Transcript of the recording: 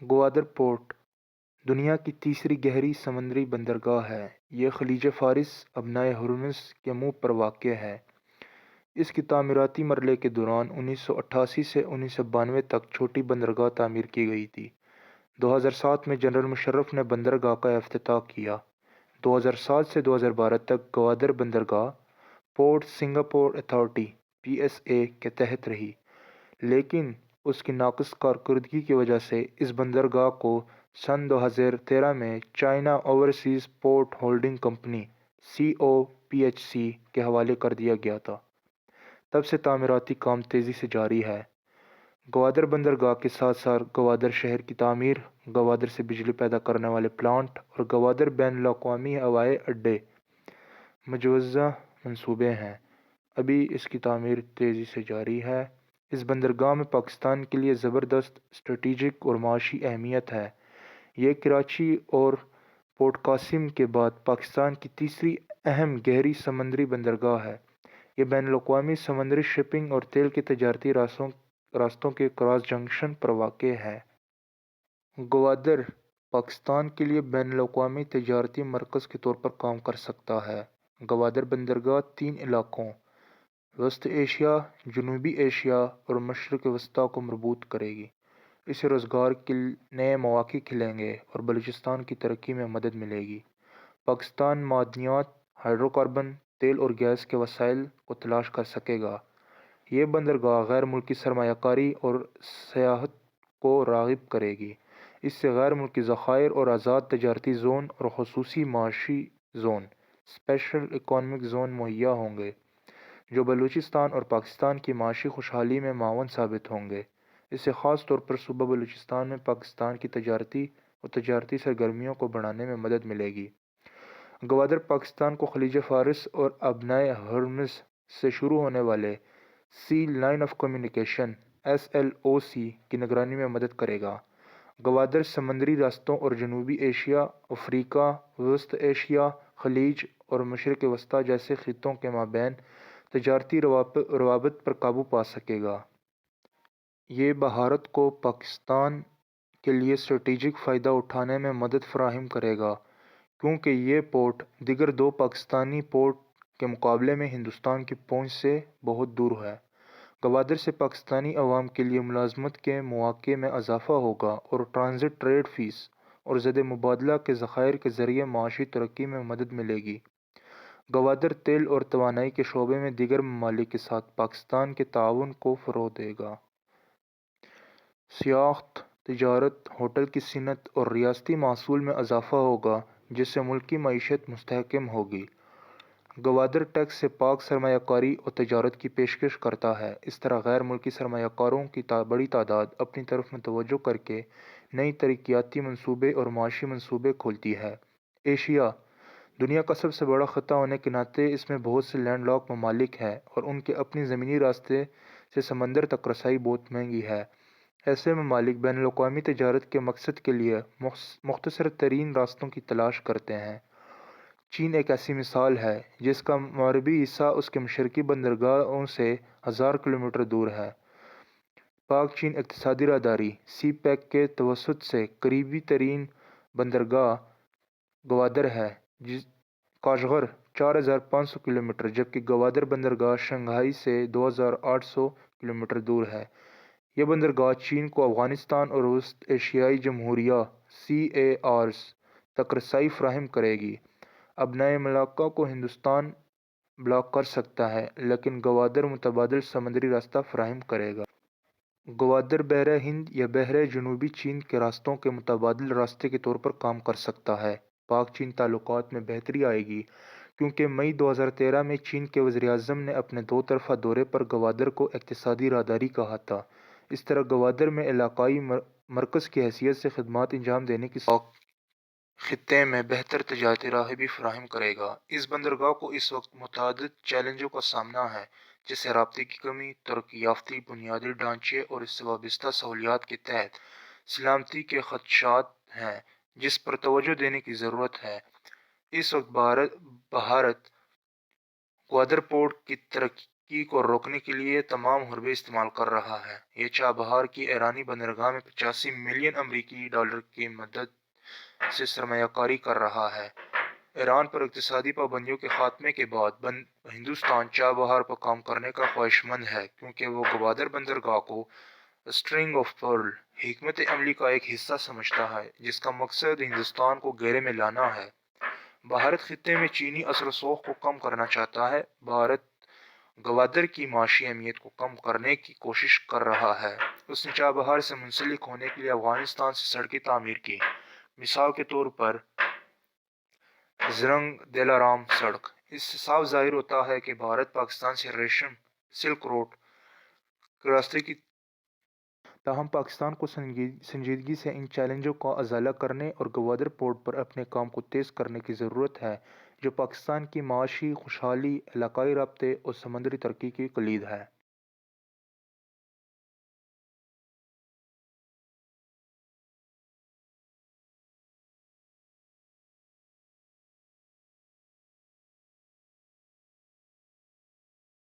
Gwadar port دنیا کی تیسری گہری سمندری بندرگاہ ہے۔ یہ خلیج فارس ابنائے ہرمز کے منہ پر واقع ہے۔ اس کی تعمیراتی مرحلے کے دوران 1988 سے 1992 تک چھوٹی بندرگاہ تعمیر کی گئی تھی۔ 2007 میں جنرل مشرف نے بندرگاہ کا افتتاح کیا۔ 2007 سے 2012 تک گوادر بندرگاہ پورٹ سنگاپور اتھارٹی (PSA) کے تحت رہی، لیکن اس کی ناقص کارکردگی کی وجہ سے اس بندرگاہ کو سن 2013 میں China overseas port holding company (COPHC) کے حوالے کر دیا گیا تھا۔ تب سے تعمیراتی کام تیزی سے جاری ہے۔ گوادر بندرگاہ کے ساتھ ساتھ گوادر شہر کی تعمیر، گوادر سے بجلی پیدا کرنے والے پلانٹ اور گوادر بین الاقوامی ہوائی اڈے مجوزہ منصوبے ہیں۔ ابھی اس کی تعمیر تیزی سے جاری ہے۔ اس بندرگاہ میں پاکستان کے لیے زبردست اسٹریٹجک اور معاشی اہمیت ہے۔ یہ کراچی اور پورٹ قاسم کے بعد پاکستان کی تیسری اہم گہری سمندری بندرگاہ ہے۔ یہ بین الاقوامی سمندری شپنگ اور تیل کے تجارتی راستوں کے کراس جنکشن پر واقع ہے۔ گوادر پاکستان کے لیے بین الاقوامی تجارتی مرکز کے طور پر کام کر سکتا ہے۔ گوادر بندرگاہ 3 علاقوں وسط ایشیا، جنوبی ایشیا اور مشرق وسطیٰ کو مربوط کرے گی۔ اس سے روزگار کے نئے مواقع کھلیں گے اور بلوچستان کی ترقی میں مدد ملے گی۔ پاکستان معدنیات، ہائیڈرو کاربن، تیل اور گیس کے وسائل کو تلاش کر سکے گا۔ یہ بندرگاہ غیر ملکی سرمایہ کاری اور سیاحت کو راغب کرے گی۔ اس سے غیر ملکی ذخائر اور آزاد تجارتی زون اور خصوصی معاشی زون (اسپیشل اکنامک زون) مہیا ہوں گے، جو بلوچستان اور پاکستان کی معاشی خوشحالی میں معاون ثابت ہوں گے۔ اس سے خاص طور پر صوبہ بلوچستان میں پاکستان کی تجارتی سرگرمیوں کو بڑھانے میں مدد ملے گی۔ گوادر پاکستان کو خلیج فارس اور ابنائے ہرمز سے شروع ہونے والے سی لائن آف کمیونیکیشن (SLOC) کی نگرانی میں مدد کرے گا۔ گوادر سمندری راستوں اور جنوبی ایشیا، افریقہ، وسط ایشیا، خلیج اور مشرق وسطیٰ جیسے خطوں کے مابین تجارتی روابط پر قابو پا سکے گا۔ یہ بھارت کو پاکستان کے لیے اسٹریٹجک فائدہ اٹھانے میں مدد فراہم کرے گا، کیونکہ یہ پورٹ دیگر 2 پاکستانی پورٹ کے مقابلے میں ہندوستان کی پہنچ سے بہت دور ہے۔ گوادر سے پاکستانی عوام کے لیے ملازمت کے مواقع میں اضافہ ہوگا اور ٹرانزٹ ٹریڈ فیس اور زد مبادلہ کے ذخائر کے ذریعے معاشی ترقی میں مدد ملے گی۔ گوادر تیل اور توانائی کے شعبے میں دیگر ممالک کے ساتھ پاکستان کے تعاون کو فروغ دے گا۔ سیاحت، تجارت، ہوٹل کی صنعت اور ریاستی محصول میں اضافہ ہوگا، جس سے ملکی معیشت مستحکم ہوگی۔ گوادر ٹیکس سے پاک سرمایہ کاری اور تجارت کی پیشکش کرتا ہے۔ اس طرح غیر ملکی سرمایہ کاروں کی بڑی تعداد اپنی طرف متوجہ کر کے نئی ترقیاتی منصوبے اور معاشی منصوبے کھولتی ہے۔ ایشیا دنیا کا سب سے بڑا خطہ ہونے کے ناطے اس میں بہت سے لینڈ لاک ممالک ہیں اور ان کے اپنی زمینی راستے سے سمندر تک رسائی بہت مہنگی ہے۔ ایسے ممالک بین الاقوامی تجارت کے مقصد کے لیے مختصر ترین راستوں کی تلاش کرتے ہیں۔ چین ایک ایسی مثال ہے جس کا مغربی حصہ اس کے مشرقی بندرگاہوں سے 1000 کلومیٹر دور ہے۔ پاک چین اقتصادی راہداری (CPEC) کے توسط سے قریبی ترین بندرگاہ گوادر ہے۔ کاشغر 4500 کلومیٹر، جبکہ گوادر بندرگاہ شنگھائی سے 2800 کلومیٹر دور ہے۔ یہ بندرگاہ چین کو افغانستان اور وسط ایشیائی جمہوریہ (CARs) تک رسائی فراہم کرے گی۔ ابنائے ملاقہ کو ہندوستان بلاک کر سکتا ہے، لیکن گوادر متبادل سمندری راستہ فراہم کرے گا۔ گوادر بحر ہند یا بحر جنوبی چین کے راستوں کے متبادل راستے کے طور پر کام کر سکتا ہے۔ پاک چین تعلقات میں بہتری آئے گی، کیونکہ مئی 2013 میں چین کے وزیر اعظم نے اپنے 2 طرفہ دورے پر گوادر کو اقتصادی راہداری کہا تھا۔ اس طرح گوادر میں علاقائی مرکز کی حیثیت سے خدمات انجام دینے کی پاک خطے میں بہتر تجارتی راہیں بھی فراہم کرے گا۔ اس بندرگاہ کو اس وقت متعدد چیلنجوں کا سامنا ہے، جیسے رابطے کی کمی، ترقی یافتہ بنیادی ڈھانچے اور اس سے وابستہ سہولیات کے تحت سلامتی کے خدشات ہیں جس پر توجہ دینے کی ضرورت ہے۔ اس وقت بھارت گوادر پورٹ کی ترقی تحقیق کو روکنے کے لیے تمام حربے استعمال کر رہا ہے۔ یہ چابہار کی ایرانی بندرگاہ میں 85 ملین امریکی ڈالر کی مدد سے سرمایہ کاری کر رہا ہے۔ ایران پر اقتصادی پابندیوں کے خاتمے کے بعد ہندوستان چابہار پر کام کرنے کا خواہشمند ہے، کیونکہ وہ گوادر بندرگاہ کو اسٹرنگ آف پرل حکمت عملی کا ایک حصہ سمجھتا ہے، جس کا مقصد ہندوستان کو گھیرے میں لانا ہے۔ بھارت خطے میں چینی اثر و رسوخ کو کم کرنا چاہتا ہے۔ بھارت گوادر کی معاشی اہمیت کو کم کرنے کی کوشش کر رہا ہے۔ اس نے چابہار سے منسلک ہونے کے لیے افغانستان سے سڑکیں تعمیر کی۔ مثال کے طور پر زرنگ دلارام سڑک۔ اس سے صاف ظاہر ہوتا ہے کہ بھارت پاکستان سے ریشم سلک روڈ کے راستے کی تاہم پاکستان کو سنجیدگی سے ان چیلنجوں کا ازالہ کرنے اور گوادر پورٹ پر اپنے کام کو تیز کرنے کی ضرورت ہے، جو پاکستان کی معاشی خوشحالی، علاقائی رابطے اور سمندری ترقی کی کلید ہے۔